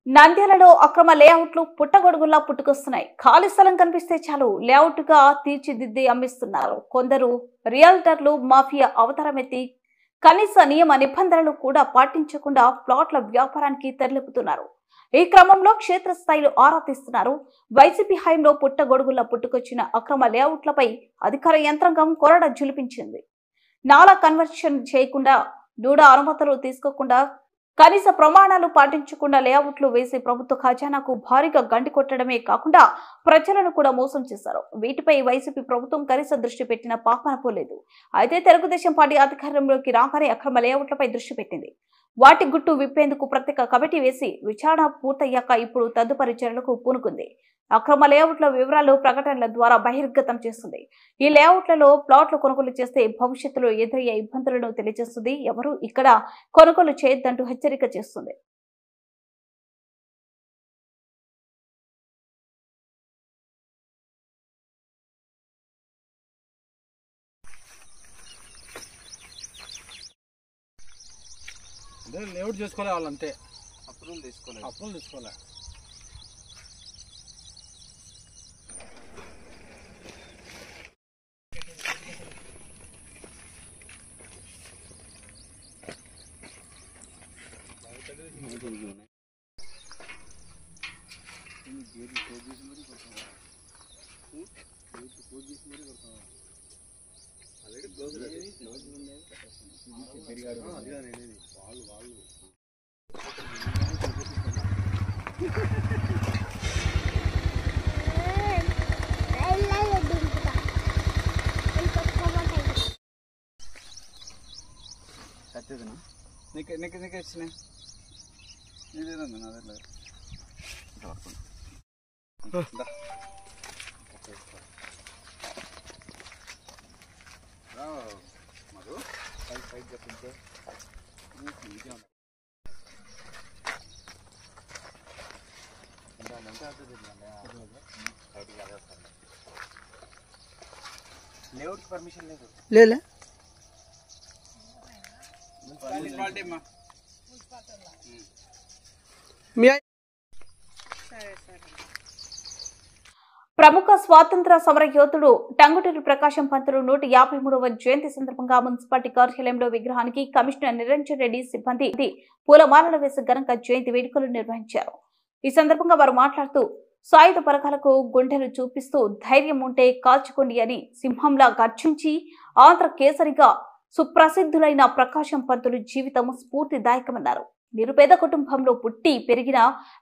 నంద్యాలలో అక్రమ లేఅవుట్లు పుట్టగొడుగుల్లా పుట్టుకొస్తున్నాయి. ఖాళీ స్థలం కనిపిస్తే చాలు లేఅవుట్ గా తీర్చిదిద్ది అమ్మిస్తున్నారు. కొందరు రియల్టర్లు మాఫియా అవతారమెత్తి కనీస నియమ నిబంధనలు కూడా పాటించకుండా ప్లాట్ల వ్యాపారానికి తెరలేపుతున్నారు. ఈ క్రమంలో క్షేత్రస్థాయిలో ఆరా తీస్తున్నారు. వైసీపీ హయాంలో పుట్టగొడుగుల్లా పుట్టుకొచ్చిన అక్రమ లేఅవుట్లపై అధికార యంత్రాంగం కొరడ జులిపించింది. నాలా కన్వర్షన్ చేయకుండా, డూడా అనుమతులు తీసుకోకుండా, కనీస ప్రమాణాలు పాటించకుండా లేఅవుట్లు వేసి ప్రభుత్వ ఖజానాకు భారీగా గండి కొట్టడమే కాకుండా ప్రజలను కూడా మోసం చేశారు. వీటిపై వైసీపీ ప్రభుత్వం కనీస దృష్టి పెట్టిన పాపాన పోలేదు. అయితే తెలుగుదేశం పార్టీ అధికారంలోకి రాగానే అక్రమ లేఅవుట్లపై దృష్టి పెట్టింది. వాటి గుట్టు విప్పేందుకు ప్రత్యేక కమిటీ వేసి విచారణ పూర్తయ్యాక ఇప్పుడు తదుపరి చర్యలకు పూనుకుంది. అక్రమ లేఅవుట్ల వివరాలు ప్రకటనల ద్వారా బహిర్గతం చేస్తుంది. ఈ లేఅవుట్లలో ప్లాట్లు కొనుగోలు చేస్తే భవిష్యత్తులో ఎదురయ్యే ఇబ్బందులను తెలియజేస్తుంది. ఎవరు ఇక్కడ కొనుగోలు చేయొద్దంటూ హెచ్చరిక చేస్తుంది. లేఅవుట్ చేసుకోలే వాళ్ళంతే, అప్రూవల్ తీసుకోలే. నీకు ఇచ్చినాయి ఇదేనండి నా దగ్గర మధు పైకి చెప్పించే లేఅవుట్ పర్మిషన్ లేదు. లేలే ప్రముఖ స్వాతంత్ర సమర యోధుడు టంగుటూరి ప్రకాశం పంతులు 153వ జయంతి సందర్భంగా మున్సిపాలిటీ కార్యాలయంలో విగ్రహానికి కమిషనర్ నిరంజన్ రెడ్డి సిబ్బంది పూలమాలలు వేసి ఘనంగా జయంతి వేడుకలు నిర్వహించారు. ఈ సందర్భంగా వారు మాట్లాడుతూ సాయుధ పరకాలకు గుండెలు చూపిస్తూ ధైర్యం ఉంటే కాల్చుకోండి అని సింహంలా గర్జించి ఆంధ్ర కేసరిగా సుప్రసిద్ధులైన ప్రకాశం పంతులు జీవితం స్ఫూర్తిదాయకమన్నారు. నిరుపేద కుటుంబంలో పుట్టి పెరిగిన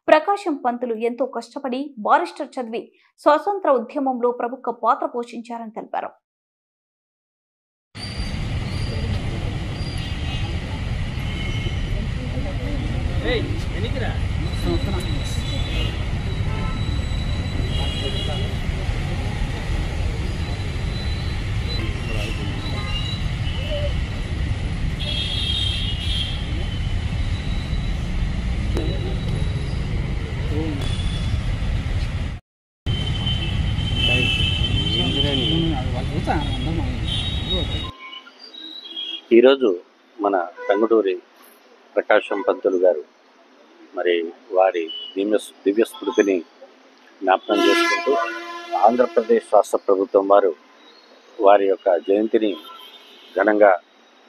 ప్రకాశం పంతులు ఎంతో కష్టపడి బారిస్టర్ చదివి స్వాతంత్ర ఉద్యమంలో ప్రముఖ పాత్ర పోషించారని తెలిపారు. ఈరోజు మన టంగుటూరి ప్రకాశం పంతులు గారు మరి వారి దివ్య స్మృతిని జ్ఞాపకం చేసుకుంటూ ఆంధ్రప్రదేశ్ రాష్ట్ర ప్రభుత్వం వారు వారి యొక్క జయంతిని ఘనంగా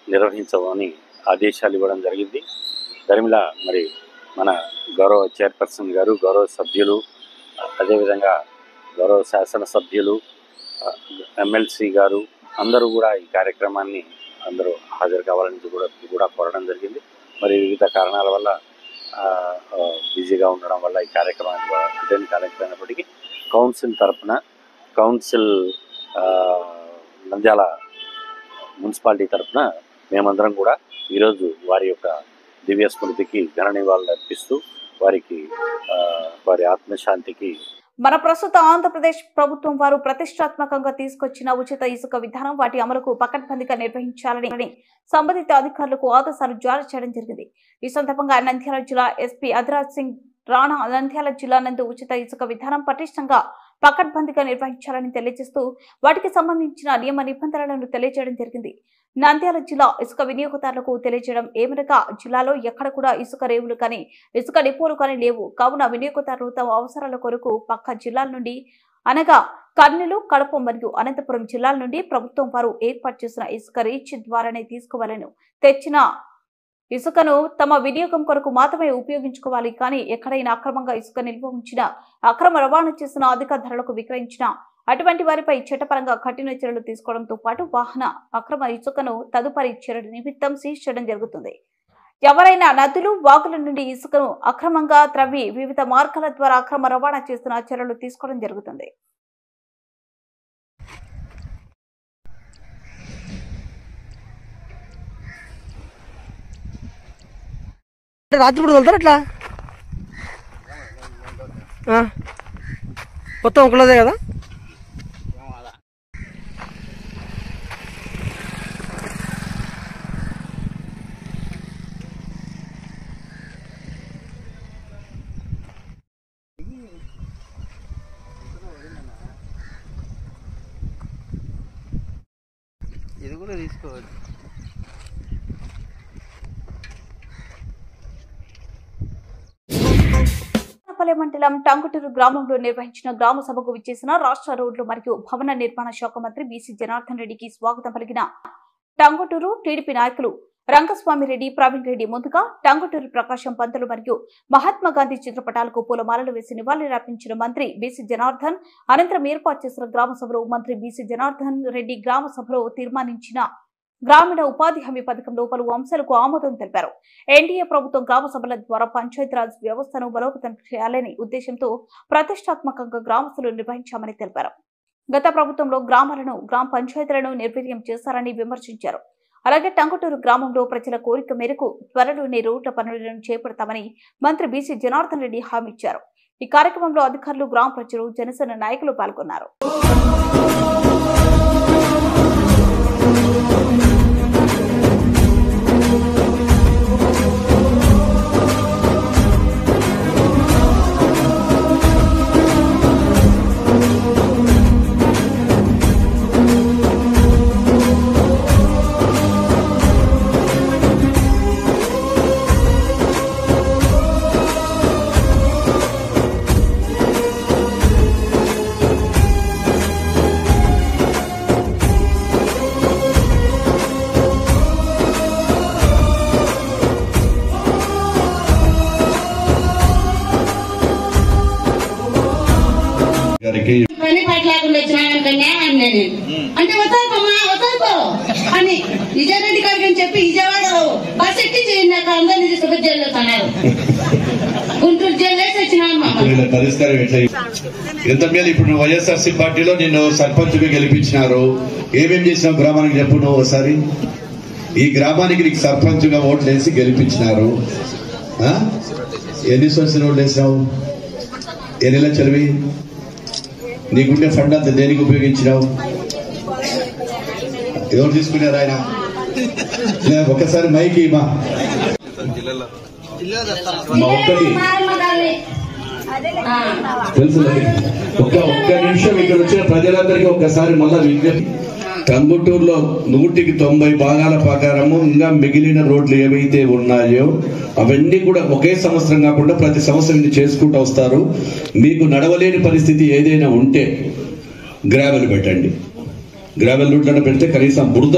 నిర్వహించమని ఆదేశాలు ఇవ్వడం జరిగింది. దరిమిలా మరి మన గౌరవ చైర్పర్సన్ గారు, గౌరవ సభ్యులు, అదేవిధంగా గౌరవ శాసనసభ్యులు, ఎమ్మెల్సీ గారు అందరూ కూడా ఈ కార్యక్రమాన్ని అందరూ హాజరు కావాలని కూడా కోరడం జరిగింది. మరి వివిధ కారణాల వల్ల బిజీగా ఉండడం వల్ల ఈ కార్యక్రమానికి అటెండ్ కాలేకపోయినప్పటికీ కౌన్సిల్ నంద్యాల మున్సిపాలిటీ తరఫున మేమందరం కూడా ఈరోజు వారి యొక్క దివ్య స్మృతికి ఘన నివాళులు అర్పిస్తూ వారి ఆత్మశాంతికి మన ప్రస్తుత ఆంధ్రప్రదేశ్ ప్రభుత్వం వారు ప్రతిష్టాత్మకంగా తీసుకొచ్చిన ఉచిత ఇసుక విధానం వాటి అమలుకు పకడ్బందీగా నిర్వహించాలని సంబంధిత అధికారులకు ఆదేశాలు జారీ చేయడం జరిగింది. ఈ సందర్భంగా నంద్యాల జిల్లా ఎస్పీ అధిరాజ్ సింగ్ రాణా నంద్యాల జిల్లా నందు ఉచిత ఇసుక విధానం పటిష్టంగా పకడ్బందీగా నిర్వహించాలని తెలియజేస్తూ వాటికి సంబంధించిన నియమ నిబంధనలను తెలియజేయడం జరిగింది. నంద్యాల జిల్లా ఇసుక వినియోగదారులకు తెలియజేయడం ఏమనగా జిల్లాలో ఎక్కడ కూడా ఇసుక రేవులు కానీ ఇసుక డిపోలు కానీ లేవు. కావున వినియోగదారులు తమ అవసరాల కొరకు పక్క జిల్లాల నుండి అనగా కర్నూలు, కడప మరియు అనంతపురం జిల్లాల నుండి ప్రభుత్వం వారు ఏర్పాటు చేసిన ఇసుక రీచ్ ద్వారానే తీసుకోవాలను. తెచ్చిన ఇసుకను తమ వినియోగం కొరకు మాత్రమే ఉపయోగించుకోవాలి. కానీ ఎక్కడైనా అక్రమంగా ఇసుక నిల్వ ఉంచినా, అక్రమ రవాణా చేసిన, అధిక ధరలకు విక్రయించిన అటువంటి వారిపై చట్టపరంగా కఠిన చర్యలు తీసుకోవడంతో పాటు వాహన అక్రమ ఇసుకను తదుపరి చర్యల నిమిత్తం సీజ్ చేయడం జరుగుతుంది. ఎవరైనా నదులు, వాగుల నుండి ఇసుకను అక్రమంగా త్రవ్వి వివిధ మార్గాల ద్వారా అక్రమ రవాణా చేస్తున్న చర్యలు తీసుకోవడం జరుగుతుంది. రాత్రిపూట వెళ్తారు అట్లా మొత్తం ఒకళ్ళదే కదా. ఇది కూడా తీసుకోవాలి. మండలం టంగుటూరు గ్రామంలో నిర్వహించిన గ్రామ సభకు విచ్చేసిన రాష్ట్ర రోడ్లు మరియు భవన నిర్మాణ శాఖ మంత్రి బీసీ జనార్దన్ రెడ్డికి స్వాగతం పలికిన టంగుటూరు టీడీపీ నాయకులు రంగస్వామి రెడ్డి, ప్రవీణ్ రెడ్డి ముందుగా టంగుటూరు ప్రకాశం పంతులు మరియు మహాత్మా గాంధీ చిత్రపటాలకు పూలమాలలు వేసి నివాళులర్పించిన మంత్రి బీసీ జనార్దన్ అనంతరం ఏర్పాటు చేసిన గ్రామ సభలో మంత్రి బీసీ జనార్దన్ రెడ్డి గ్రామ సభలో తీర్మానించిన గ్రామీణ ఉపాధి హామీ పథకంలో పలు అంశాలకు ఆమోదం తెలిపారు. ఎన్డీఏ ప్రభుత్వం గ్రామ సభల ద్వారా పంచాయతీరాజ్ వ్యవస్థను బలోపేతం చేయాలని ఉద్దేశంతో ప్రతిష్టాత్మకంగా గ్రామ సభలు నిర్వహించామని తెలిపారు. గత ప్రభుత్వంలో గ్రామాలను, గ్రామ పంచాయతీలను నిర్వీర్యం చేశారని విమర్శించారు. అలాగే టంగుటూరు గ్రామంలో ప్రజల కోరిక మేరకు త్వరలోనే రోడ్ల పనులను చేపడతామని మంత్రి బీసీ జనార్దన్ రెడ్డి హామీ ఇచ్చారు. ఈ కార్యక్రమంలో అధికారులు, గ్రామ ప్రజలు, జనసేన నాయకులు పాల్గొన్నారు. పని పట్టలేకుండా వచ్చినా న్యాయం నేను అంటే వతాయిపో అని విజయరెడ్డి గారికి అని చెప్పి విజయవాడ బస్ ఎక్కి నాకు అందరినీ తీసుకుని జైల్లో తన్నారు. గుంటూరు జైలు వేసి వచ్చిన పరిష్కారం ఎట్లా ఎంత మేలు. ఇప్పుడు నువ్వు వైఎస్ఆర్సీ పార్టీలో నిన్ను సర్పంచ్గా గెలిపించినారు. ఏమేం చేసినావు గ్రామానికి చెప్పు నువ్వు ఒకసారి. ఈ గ్రామానికి నీకు సర్పంచ్గా ఓట్లు వేసి గెలిపించినారు. ఎన్ని సంవత్సరాలు ఓట్లు వేసినావు? ఎన్ని లక్షలవి? నీకుండే ఫండ్ అంతా దేనికి ఉపయోగించినావు? ఎవరు తీసుకున్నారు ఆయన? ఒకసారి మైకి మా ఒక్కటి తెలుసు. ఒక్క నిమిషం ఇక్కడ వచ్చిన ప్రజలందరికీ ఒక్కసారి మళ్ళా విజ్ఞప్తి. టంగుటూరులో 190 భాగాల ప్రకారము ఇంకా మిగిలిన రోడ్లు ఏవైతే ఉన్నాయో అవన్నీ కూడా ఒకే సంవత్సరం కాకుండా ప్రతి సంవత్సరం ఇది చేసుకుంటూ వస్తారు. మీకు నడవలేని పరిస్థితి ఏదైనా ఉంటే గ్రావెల్ పెట్టండి. గ్రావెల్ రూట్లను పెడితే కనీసం బురద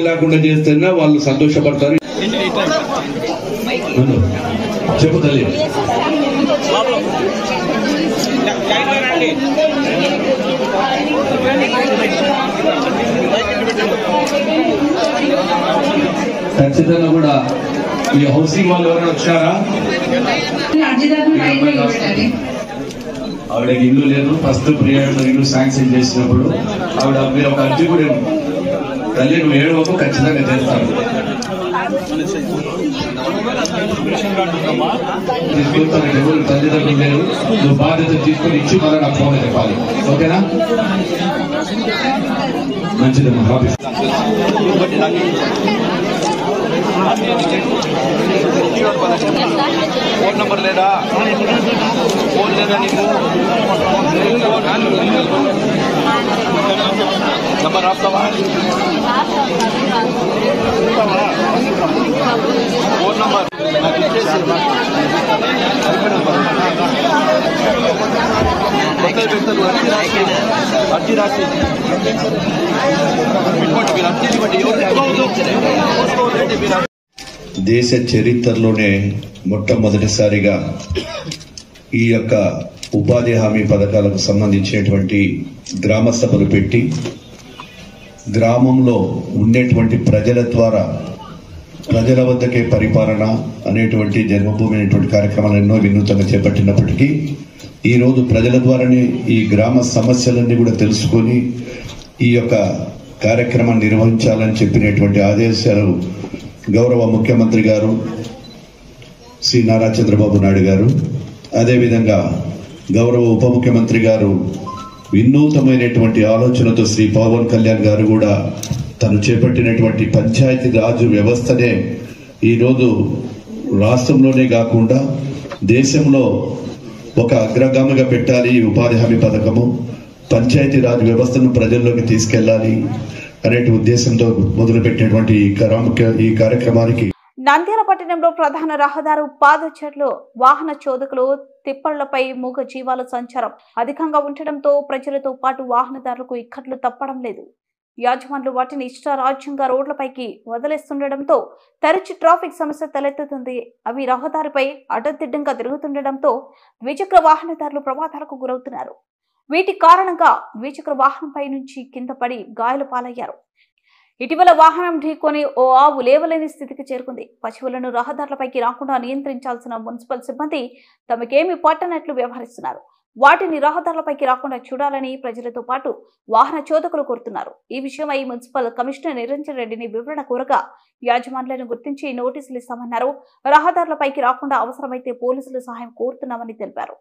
లేకుండా చేస్తేనే వాళ్ళు సంతోషపడతారు. చెప్పు తల్లి. ఖచ్చితంగా కూడా ఈ హౌసింగ్ వాళ్ళు ఎవరైనా వచ్చారా? ఆవిడకి ఇల్లు లేదు. ఫస్ట్ పీరియడ్ ఇల్లు శాంక్షన్ చేసినప్పుడు ఆవిడ మీరు ఒక అర్జీ కూడా తల్లి నువ్వు 7 వరకు ఖచ్చితంగా చేస్తాను. ఎవరు తల్లిదండ్రులు లేరు. నువ్వు బాధ్యత తీసుకొని ఇచ్చి మళ్ళీ నాకు ఫోన్ చెప్పాలి. ఓకేనా? మంచిదమ్మా. ఆఫీస్ ఫోన్ నంబర్ లేదా? ఫోన్ లేదా నీకు? నంబర్ రాస్తావా? ఫోన్ నంబర్ నాకు ఇచ్చేసి అర్జీ రాసి దేశ చరిత్రలోనే మొట్టమొదటిసారిగా ఈ యొక్క ఉపాధి హామీ పథకాలకు సంబంధించినటువంటి గ్రామ సభలు పెట్టి గ్రామంలో ఉండేటువంటి ప్రజల ద్వారా ప్రజల వద్దకే పరిపాలన అనేటువంటి జన్మభూమి అనేటువంటి కార్యక్రమాలు ఎన్నో వినూతంగా చేపట్టినప్పటికీ ఈరోజు ప్రజల ద్వారానే ఈ గ్రామ సమస్యలన్నీ కూడా తెలుసుకొని ఈ యొక్క కార్యక్రమాన్ని నిర్వహించాలని చెప్పినటువంటి ఆదేశాలు గౌరవ ముఖ్యమంత్రి గారు శ్రీ నారా చంద్రబాబు నాయుడు గారు, అదేవిధంగా గౌరవ ఉప ముఖ్యమంత్రి గారు వినూతమైనటువంటి ఆలోచనతో శ్రీ పవన్ కళ్యాణ్ గారు కూడా తను చేపట్టినటువంటి పంచాయతీ రాజు వ్యవస్థనే ఈరోజు రాష్ట్రంలోనే కాకుండా దేశంలో ఒక అగ్రగామిగా పెట్టాలి. ఈ ఉపాధి హామీ పథకము పంచాయతీ రాజ్ వ్యవస్థను ప్రజల్లోకి తీసుకెళ్లాలి అనే ఉద్దేశంతో మొదలుపెట్టినటువంటి ఈ కార్యక్రమానికి నంద్యాల పట్టణంలో ప్రధాన రహదారు పాదచారులు వాహన చోదకులు తిప్పళ్లపై మూగ జీవాల సంచారం అధికంగా ఉండటంతో ప్రజలతో పాటు వాహనదారులకు ఇక్కట్లు తప్పడం లేదు. యాజమాన్లు వాటిని ఇష్టారాజ్యంగా రోడ్లపైకి వదిలేస్తుండటంతో తరచు ట్రాఫిక్ సమస్య తలెత్తుతుంది. అవి రహదారిపై అడ్డదిడ్డంగా తిరుగుతుండటంతో ద్విచక్ర వాహనదారులు ప్రమాదాలకు గురవుతున్నారు. వీటి కారణంగా ద్విచక్ర వాహనంపై నుంచి కింద పడి గాయాల పాలయ్యారు. ఇటీవల వాహనం ఢీకొని ఓ ఆవు లేవలేని స్థితికి చేరుకుంది. పశువులను రహదారులపైకి రాకుండా నియంత్రించాల్సిన మున్సిపల్ సిబ్బంది తమకేమీ పట్టనట్లు వ్యవహరిస్తున్నారు. వాటిని రహదారులపైకి రాకుండా చూడాలని ప్రజలతో పాటు వాహన చోదకులు కోరుతున్నారు. ఈ విషయమై మున్సిపల్ కమిషనర్ నిరంజన్ రెడ్డిని వివరణ కోరగా యాజమాన్యాలను గుర్తించి నోటీసులు ఇస్తామన్నారు. రహదారులపైకి రాకుండా అవసరమైతే పోలీసుల సహాయం కోరుతున్నామని తెలిపారు.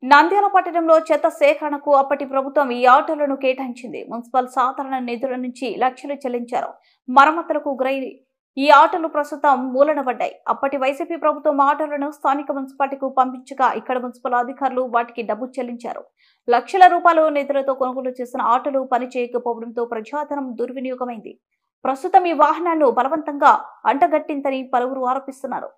నంద్యాల పట్టణంలో చెత్త సేకరణకు అప్పటి ప్రభుత్వం ఈ ఆటోలను కేటాయించింది. మున్సిపల్ సాధారణ నిధుల నుంచి లక్షలు చెల్లించారు. మరమ్మతులకు గురై ఈ ఆటోలు ప్రస్తుతం మూలనబడ్డాయి. అప్పటి వైసీపీ ప్రభుత్వం ఆటోలను స్థానిక మున్సిపాలిటీకు పంపించగా ఇక్కడ మున్సిపల్ అధికారులు వాటికి డబ్బు చెల్లించారు. లక్షల రూపాయల నిధులతో కొనుగోలు చేసిన ఆటోలు పని చేయకపోవడంతో ప్రజాధనం దుర్వినియోగమైంది. ప్రస్తుతం ఈ వాహనాలను బలవంతంగా అంటగట్టిందని పలువురు ఆరోపిస్తున్నారు.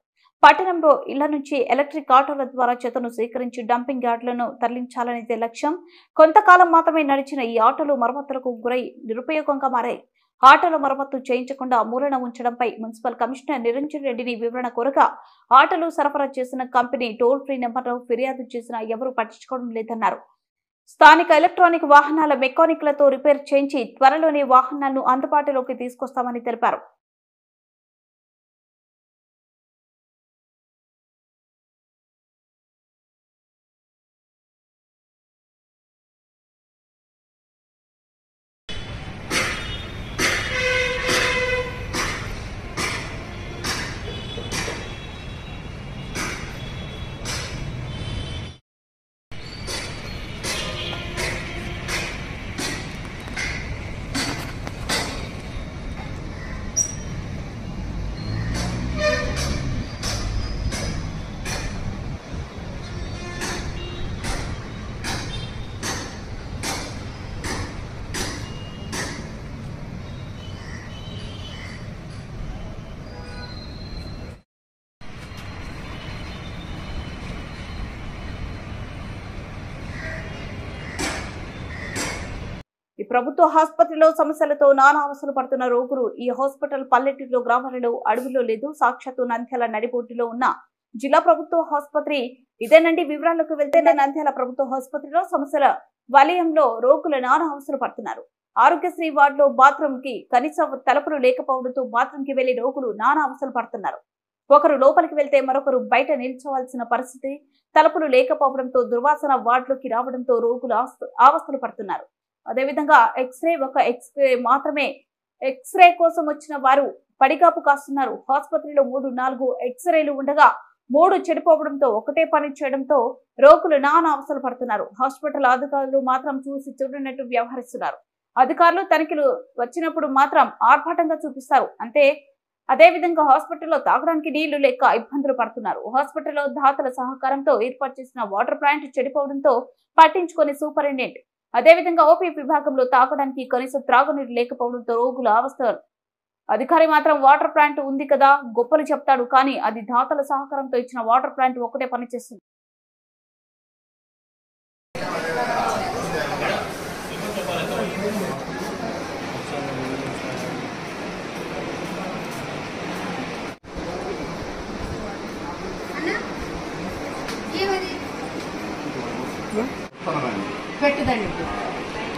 పట్టణంలో ఇళ్ల నుంచి ఎలక్ట్రిక్ ఆటోల ద్వారా చెత్తను సేకరించి డంపింగ్ యార్డులను తరలించాలనేదే లక్ష్యం. కొంతకాలం మాత్రమే నడిచిన ఈ ఆటోలు మరమ్మతులకు గురై నిరుపయోగంగా మారాయి. ఆటోల మరమ్మతు చేయించకుండా మూలన ఉంచడంపై మున్సిపల్ కమిషనర్ నిరంజన్ రెడ్డిని వివరణ కోరగా ఆటోలు సరఫరా చేసిన కంపెనీ టోల్ ఫ్రీ నెంబర్లో ఫిర్యాదు చేసినా ఎవరూ పట్టించుకోవడం లేదన్నారు. స్థానిక ఎలక్ట్రానిక్ వాహనాల మెకానిక్లతో రిపేర్ చేయించి త్వరలోనే వాహనాలను అందుబాటులోకి తీసుకొస్తామని తెలిపారు. ప్రభుత్వ ఆసుపత్రిలో సమస్యలతో నానా అవస్థలు పడుతున్న రోగులు. ఈ హాస్పిటల్ పల్లెటూరులో, గ్రామాలలో, అడవిలో లేదు. సాక్షాత్తు నంద్యాల నడిబొడ్డులో ఉన్న జిల్లా ప్రభుత్వ ఆసుపత్రి ఇదేనండి. వివరాలకు వెళ్తే నంద్యాల ప్రభుత్వ ఆసుపత్రిలో సమస్యల వలయంలో రోగులు నానా అవస్థలు పడుతున్నారు. ఆరోగ్యశ్రీ వార్డులో బాత్రూమ్ కి కనీస తలుపులు లేకపోవడంతో బాత్రూమ్ కి వెళ్లి రోగులు నానా అవస్థలు పడుతున్నారు. ఒకరు లోపలికి వెళ్తే మరొకరు బయట నిల్చోవాల్సిన పరిస్థితి. తలుపులు లేకపోవడంతో దుర్వాసన వార్డులోకి రావడంతో రోగులు అవస్థలు పడుతున్నారు. అదేవిధంగా ఎక్స్రే మాత్రమే ఎక్స్రే కోసం వచ్చిన వారు పడిగాపు కాస్తున్నారు. ఆసుపత్రిలో 3-4 ఎక్స్రేలు ఉండగా 3 చెడిపోవడంతో ఒకటే పని చేయడంతో రోగులు నానా అవస్థలు పడుతున్నారు. హాస్పిటల్ అధికారులు మాత్రం చూసి చూడనట్టు వ్యవహరిస్తున్నారు. అధికారులు తనిఖీలు వచ్చినప్పుడు మాత్రం ఆర్భాటంగా చూపిస్తారు అంతే. అదేవిధంగా హాస్పిటల్లో తాగడానికి నీళ్లు లేక ఇబ్బందులు పడుతున్నారు. హాస్పిటల్లో దాతల సహకారంతో ఏర్పాటు చేసిన వాటర్ ప్లాంట్ చెడిపోవడంతో పట్టించుకొని సూపరింటెండెంట్. అదేవిధంగా ఓపీ విభాగంలో తాగడానికి కనీసం త్రాగునీరు లేకపోవడంతో రోగుల అవస్థలు. అధికారి మాత్రం వాటర్ ప్లాంట్ ఉంది కదా గొప్పలు చెప్తాడు, కానీ అది దాతల సహకారంతో ఇచ్చిన వాటర్ ప్లాంట్ ఒకటే పనిచేస్తుంది. పెట్టుదండి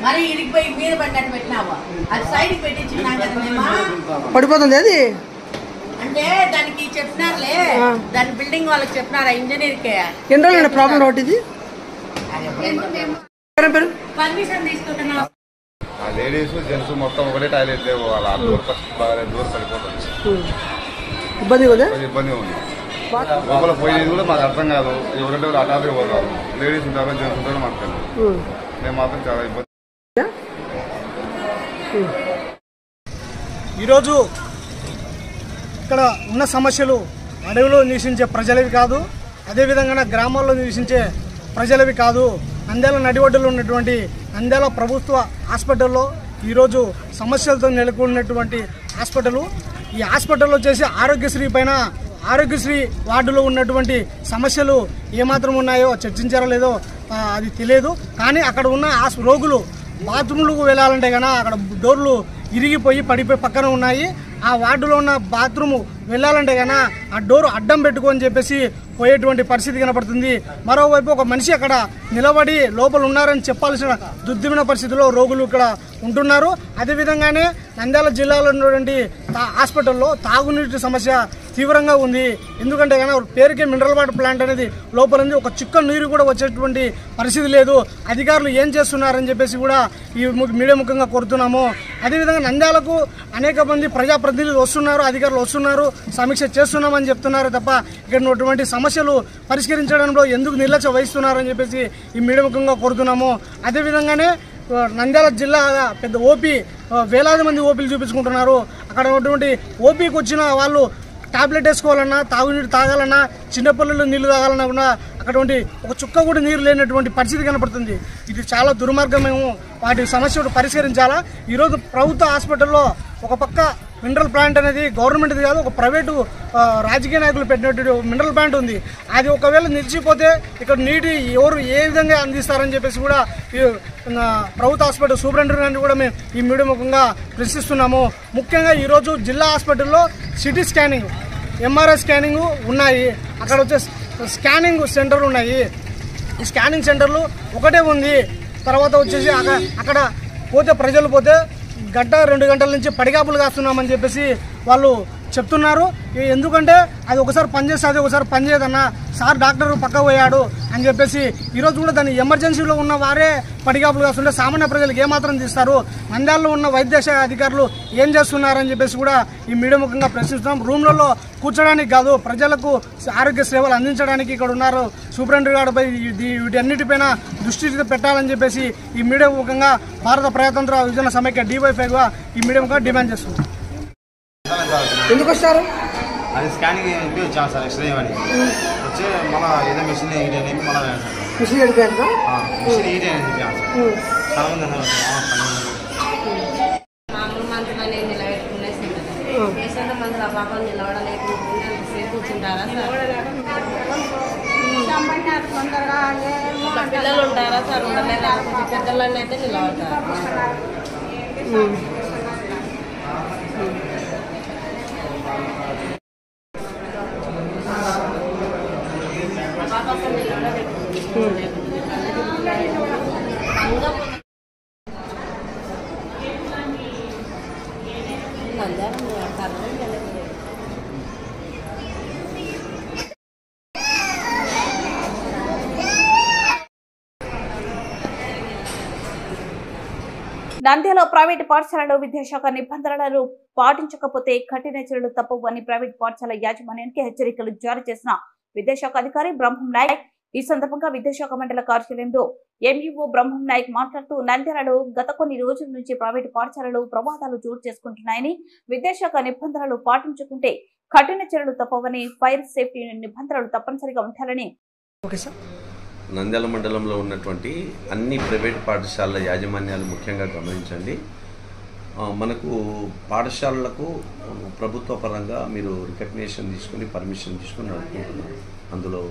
మరి ఇరిగిపోయి మీద పడినట్టు పెట్టినావా? అది సైడ్ పెట్టించున్నాం కదా మేము. పడిపోతుంది అది అంటే దానికి చెప్పినారులే, దాని బిల్డింగ్ వాళ్ళకి చెప్పినారా ఇంజనీర్ కే. ఎన్ని రోజులు ప్రాబ్లం ఒకటి ఇది పర్మిషన్ తీసుకుంటున్నాం. లేడీస్ జెంట్స్ మొత్తం ఒకటే టాయిలెట్ లేవు. వాళ్ళ దూరం పడిపోతుంది. ఇబ్బంది కదా, ఇబ్బంది ఉంది. లోపల పోయేది కూడా మాకు అర్థం కాదు. ఎవరంటే అటాపే పోతారు. లేడీస్ ఉంటారో జెంట్స్ ఉంటారో మాకు తెలియదు. మేము మాత్రం చాలా ఇబ్బంది. ఈరోజు ఇక్కడ ఉన్న సమస్యలు అడవిలో నివసించే ప్రజలవి కాదు, అదేవిధంగా గ్రామాల్లో నివసించే ప్రజలవి కాదు. నంద్యాల నడిఒడ్డులో ఉన్నటువంటి నంద్యాల ప్రభుత్వ హాస్పిటల్లో ఈరోజు సమస్యలతో నెలకొన్నటువంటి హాస్పిటల్. ఈ హాస్పిటల్లో చేసే ఆరోగ్యశ్రీ పైన ఆరోగ్యశ్రీ వార్డులో ఉన్నటువంటి సమస్యలు ఏమాత్రం ఉన్నాయో చర్చించారో లేదో అది తెలియదు. కానీ అక్కడ ఉన్న రోగులు బాత్రూమ్లకు వెళ్ళాలంటే కన్నా అక్కడ డోర్లు ఇరిగిపోయి పడిపోయి పక్కన ఉన్నాయి. ఆ వార్డులో ఉన్న బాత్రూమ్ వెళ్ళాలంటే కన్నా ఆ డోర్ అడ్డం పెట్టుకొని చెప్పేసి పోయేటువంటి పరిస్థితి కనపడుతుంది. మరోవైపు ఒక మనిషి అక్కడ నిలబడి లోపల ఉన్నారని చెప్పాల్సిన దుర్దిమైన పరిస్థితిలో రోగులు ఇక్కడ ఉంటున్నారు. అదేవిధంగానే నంద్యాల జిల్లాలో ఉన్నటువంటి హాస్పిటల్లో తాగునీటి సమస్య తీవ్రంగా ఉంది. ఎందుకంటే కన్నా పేరుకే మినరల్ వాటర్ ప్లాంట్ అనేది లోపల ఉంది. ఒక చుక్క నీరు కూడా వచ్చేటువంటి పరిస్థితి లేదు. అధికారులు ఏం చేస్తున్నారని చెప్పేసి కూడా ఈ మీడియా ముఖంగా కోరుతున్నాము. అదేవిధంగా నంద్యాలకు అనేక మంది ప్రజాప్రతినిధులు వస్తున్నారు, అధికారులు వస్తున్నారు, సమీక్ష చేస్తున్నామని చెప్తున్నారు తప్ప ఇక్కడ ఉన్నటువంటి సమస్యలు పరిష్కరించడంలో ఎందుకు నిర్లక్ష్యం వహిస్తున్నారని చెప్పేసి ఈ మీడియా ముఖంగా కోరుతున్నాము. అదేవిధంగానే నంద్యాల జిల్లా పెద్ద ఓపీ వేలాది మంది ఓపీలు చూపించుకుంటున్నారు. అక్కడ ఉన్నటువంటి ఓపీకి వచ్చిన వాళ్ళు టాబ్లెట్ వేసుకోవాలన్నా, తాగునీరు తాగాలన్నా, చిన్నపిల్లలు నీళ్లు తాగాలన్నా కూడా అటువంటి ఒక చుక్క కూడా నీరు లేనటువంటి పరిస్థితి కనపడుతుంది. ఇది చాలా దుర్మార్గమేమో. వాటి సమస్యను పరిష్కరించాలా. ఈరోజు ప్రభుత్వ హాస్పిటల్లో ఒక పక్క మినరల్ ప్లాంట్ అనేది గవర్నమెంట్ది కాదు, ఒక ప్రైవేటు రాజకీయ నాయకులు పెట్టినట్టు మినరల్ ప్లాంట్ ఉంది. అది ఒకవేళ నిలిచిపోతే ఇక్కడ నీటి ఎవరు ఏ విధంగా అందిస్తారని చెప్పేసి కూడా ఈ ప్రభుత్వ హాస్పిటల్ సూపరింటెండెంట్ కూడా మేము ఈ మీడియా ముఖంగా ప్రశ్నిస్తున్నాము. ముఖ్యంగా ఈరోజు జిల్లా హాస్పిటల్లో సిటీ స్కానింగ్, ఎంఆర్ఐ స్కానింగ్ ఉన్నాయి. అక్కడ వచ్చే స్కానింగ్ సెంటర్లు ఉన్నాయి. ఈ స్కానింగ్ సెంటర్లు ఒకటే ఉంది. తర్వాత వచ్చేసి అక్కడ పోతే ప్రజలు పోతే 1-2 గంటల నుంచి పడిగాపులు కాస్తున్నామని చెప్పేసి వాళ్ళు చెప్తున్నారు. ఎందుకంటే అది ఒకసారి పనిచేస్తుంది, ఒకసారి పనిచేయదన్నా. సార్ డాక్టర్ పక్క పోయాడు అని చెప్పేసి ఈరోజు కూడా దాన్ని ఎమర్జెన్సీలో ఉన్న వారే పడిగాపులు కాస్తుంటే సామాన్య ప్రజలకు ఏమాత్రం తీస్తారు? నంద్యాలలో ఉన్న వైద్య శాఖ అధికారులు ఏం చేస్తున్నారని చెప్పేసి కూడా ఈ మీడియా ముఖంగా ప్రశ్నిస్తున్నాం. రూమ్లలో కూర్చోడానికి కాదు, ప్రజలకు ఆరోగ్య సేవలు అందించడానికి ఇక్కడ ఉన్నారు. సూపరింటెండెంట్ గారిపై వీటన్నిటిపైన దృష్టి పెట్టాలని చెప్పేసి ఈ మీడియా ముఖంగా భారత ప్రజాతంత్ర విభజన సమైక్య DY5గా ఈ మీడియా ముఖంగా డిమాండ్ చేస్తుంది. ఎందుకు వస్తారు? అది స్కానింగ్ వచ్చాను సార్, ఎక్స్రే అని వచ్చి మళ్ళీ ఏదో మిషన్ హీట్ అని మళ్ళీ మిషన్ ఎడిపోయారు, మిషన్ హీట్ అని చెప్పాను సార్. చాలా మంది మామూలు మందులు అనేది నిలబెట్టుకునేసి పేషెంట్ మందులు ఆ పాపం నిలబడలేదు కూర్చుంటారా సార్? పిల్లలు ఉంటారా సార్? ఉండలేదు. పెద్దలని అయితే నిలబడతారు. నంద్యాల ప్రైవేటు పాఠశాలలో విద్యాశాఖ నిబంధనలను పాటించకపోతే కఠిన చర్యలు తప్పవని ప్రైవేట్ పాఠశాల యాజమాన్యానికి హెచ్చరికలు జారీ చేసిన విద్యాశాఖ అధికారి బ్రహ్మం నాయక్. ఈ సందర్భంగా విద్యాశాఖ మండల కార్యాలయంలో ఎంఈఓ బ్రహ్మం నాయక్ మాట్లాడుతూ నంద్యాలలో గత కొన్ని రోజుల నుంచి ప్రైవేటు పాఠశాలలు ప్రమాదాలు చోటు చేసుకుంటున్నాయని, విద్యాశాఖ నిబంధనలు పాటించుకుంటే కఠిన చర్యలు తప్పవని, ఫైర్ సేఫ్టీ నిబంధనలు తప్పనిసరిగా ఉండాలని. నంద్యాల మండలంలో ఉన్నటువంటి అన్ని ప్రైవేట్ పాఠశాలల యాజమాన్యాలు ముఖ్యంగా గమనించండి. మనకు పాఠశాలలకు ప్రభుత్వ పరంగా మీరు రికగ్నిషన్ తీసుకుని పర్మిషన్ తీసుకుని నడుపుకుంటున్నారు. అందులో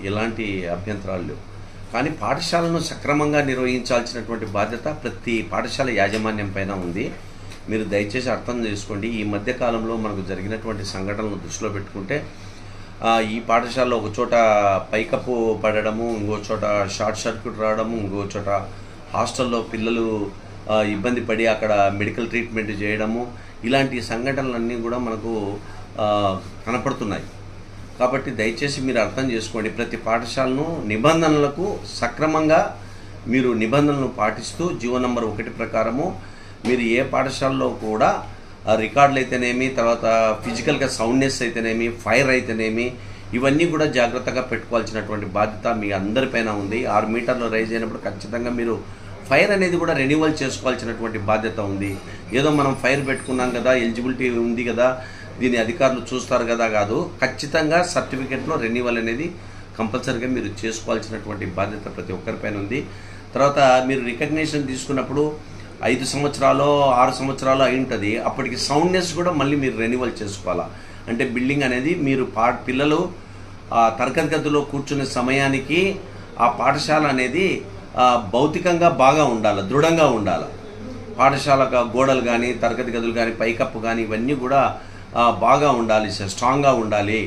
ఎలాంటి అభ్యంతరాలు లేవు. కానీ పాఠశాలను సక్రమంగా నిర్వహించాల్సినటువంటి బాధ్యత ప్రతి పాఠశాల యాజమాన్యం పైన ఉంది. మీరు దయచేసి అర్థం చేసుకోండి. ఈ మధ్యకాలంలో మనకు జరిగినటువంటి సంఘటనలను దృష్టిలో పెట్టుకుంటే ఈ పాఠశాలలో ఒక చోట పైకప్పు పడడము, ఇంకో చోట షార్ట్ సర్క్యూట్ రావడము, ఇంకో చోట హాస్టల్లో పిల్లలు ఇబ్బంది పడి అక్కడ మెడికల్ ట్రీట్మెంట్ చేయడము, ఇలాంటి సంఘటనలన్నీ కూడా మనకు కనపడుతున్నాయి. కాబట్టి దయచేసి మీరు అర్థం చేసుకోండి. ప్రతి పాఠశాలను నిబంధనలకు సక్రమంగా మీరు నిబంధనలను పాటిస్తూ జీవో నంబర్ 1 ప్రకారము మీరు ఏ పాఠశాలలో కూడా రికార్డులు అయితేనేమి, తర్వాత ఫిజికల్గా సౌండ్నెస్ అయితేనేమి, ఫైర్ అయితేనేమి, ఇవన్నీ కూడా జాగ్రత్తగా పెట్టుకోవాల్సినటువంటి బాధ్యత మీ అందరిపైన ఉంది. 6 మీటర్లు రైజ్ అయినప్పుడు ఖచ్చితంగా మీరు ఫైర్ అనేది కూడా రెన్యువల్ చేసుకోవాల్సినటువంటి బాధ్యత ఉంది. ఏదో మనం ఫైర్ పెట్టుకున్నాం కదా, ఎలిజిబిలిటీ ఉంది కదా, దీని అధికారులు చూస్తారు కదా కాదు, ఖచ్చితంగా సర్టిఫికెట్లో రెన్యువల్ అనేది కంపల్సరీగా మీరు చేసుకోవాల్సినటువంటి బాధ్యత ప్రతి ఒక్కరిపైన ఉంది. తర్వాత మీరు రికగ్నిషన్ తీసుకున్నప్పుడు 5 సంవత్సరాలు 6 సంవత్సరాలు అయి ఉంటుంది. అప్పటికి సౌండ్నెస్ కూడా మళ్ళీ మీరు రెన్యువల్ చేసుకోవాలా. అంటే బిల్డింగ్ అనేది మీరు పిల్లలు తరగతి గదిలో కూర్చునే సమయానికి ఆ పాఠశాల అనేది భౌతికంగా బాగా ఉండాలి, దృఢంగా ఉండాలి. పాఠశాల గోడలు కానీ, తరగతి గదులు కానీ, పైకప్పు కానీ ఇవన్నీ కూడా బాగా ఉండాలి, స్ట్రాంగ్గా ఉండాలి.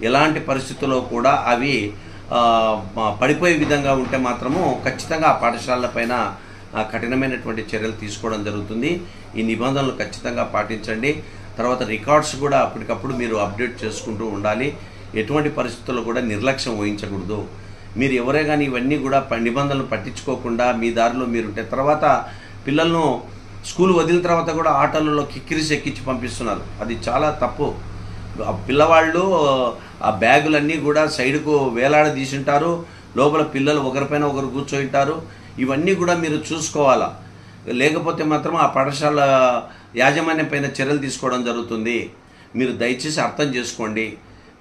ఎలాంటి పరిస్థితుల్లో కూడా అవి పడిపోయే విధంగా ఉంటే మాత్రము ఖచ్చితంగా ఆ పాఠశాలల పైన కఠినమైనటువంటి చర్యలు తీసుకోవడం జరుగుతుంది. ఈ నిబంధనలు ఖచ్చితంగా పాటించండి. తర్వాత రికార్డ్స్ కూడా అప్పటికప్పుడు మీరు అప్డేట్ చేసుకుంటూ ఉండాలి. ఎటువంటి పరిస్థితుల్లో కూడా నిర్లక్ష్యం వహించకూడదు. మీరు ఎవరే కానీ ఇవన్నీ కూడా నిబంధనలు పట్టించుకోకుండా మీ దారిలో మీరుంటే తర్వాత పిల్లలను స్కూల్ వదిలిన తర్వాత కూడా ఆటోలలో కిక్కిరిసి ఎక్కించి పంపిస్తున్నారు. అది చాలా తప్పు. ఆ పిల్లవాళ్ళు ఆ బ్యాగులన్నీ కూడా సైడ్కు వేలాడదీసి ఉంటారు, లోపల పిల్లలు ఒకరిపైన ఒకరు కూర్చోయింటారు. ఇవన్నీ కూడా మీరు చూసుకోవాలా. లేకపోతే మాత్రం ఆ పాఠశాల యాజమాన్యం పైన చర్యలు తీసుకోవడం జరుగుతుంది. మీరు దయచేసి అర్థం చేసుకోండి.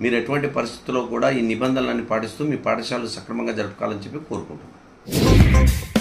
మీరు ఎటువంటి పరిస్థితుల్లో కూడా ఈ నిబంధనలన్నీ పాటిస్తూ మీ పాఠశాలలు సక్రమంగా జరుపుకోవాలని చెప్పి కోరుకుంటున్నాను.